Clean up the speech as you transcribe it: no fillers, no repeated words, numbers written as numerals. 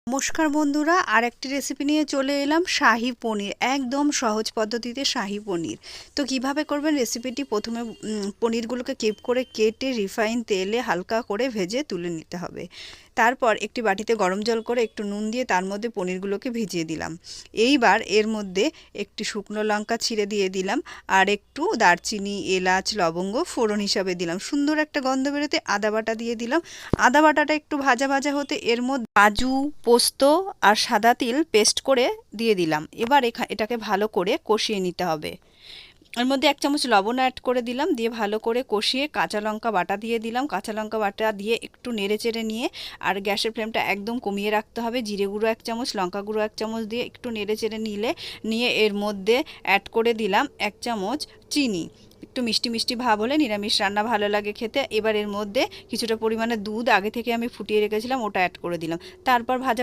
নমস্কার বন্ধুরা, আরেকটি রেসিপি নিয়ে চলে এলাম, শাহী পনির। একদম সহজ পদ্ধতিতে শাহী পনির। তো কিভাবে করবেন রেসিপিটি, প্রথমে পনিরগুলোকে কিউব করে কেটে রিফাইন তেলে হালকা করে ভেজে তুলে নিতে হবে। তারপর একটি বাটিতে গরম জল করে একটু নুন দিয়ে তার মধ্যে পনিরগুলোকে ভিজিয়ে দিলাম। এইবার এর মধ্যে একটি শুকনো লঙ্কা ছিঁড়ে দিয়ে দিলাম, আর একটু দারচিনি, এলাচ, লবঙ্গ ফোড়ন হিসাবে দিলাম। সুন্দর একটা গন্ধ বেরোতে আদা বাটা দিয়ে দিলাম। আদা বাটাটা একটু ভাজা ভাজা হতে এর মধ্যে কাজু, পোস্ত আর সাদা তিল পেস্ট করে দিয়ে দিলাম। এবার এটাকে ভালো করে কষিয়ে নিতে হবে। এর মধ্যে 1 চামচ লবণ অ্যাড করে দিলাম, দিয়ে ভালো করে কষিয়ে কাঁচা লঙ্কা বাটা দিয়ে দিলাম। কাঁচা লঙ্কা বাটা দিয়ে একটু নেড়ে চেড়ে নিয়ে, আর গ্যাসের ফ্লেমটা একদম কমিয়ে রাখতে হবে। জিরে গুঁড়ো 1 চামচ, লঙ্কা গুঁড়ো 1 চামচ দিয়ে একটু নেড়ে চেড়ে নিয়ে এর মধ্যে অ্যাড করে দিলাম 1 চামচ চিনি। একটু মিষ্টি মিষ্টি ভাব হলে নিরামিষ রান্না ভালো লাগে খেতে। এবার এর মধ্যে কিছুটা পরিমাণে দুধ আগে থেকে আমি ফুটিয়ে রেখেছিলাম, ওটা অ্যাড করে দিলাম। তারপর ভাজা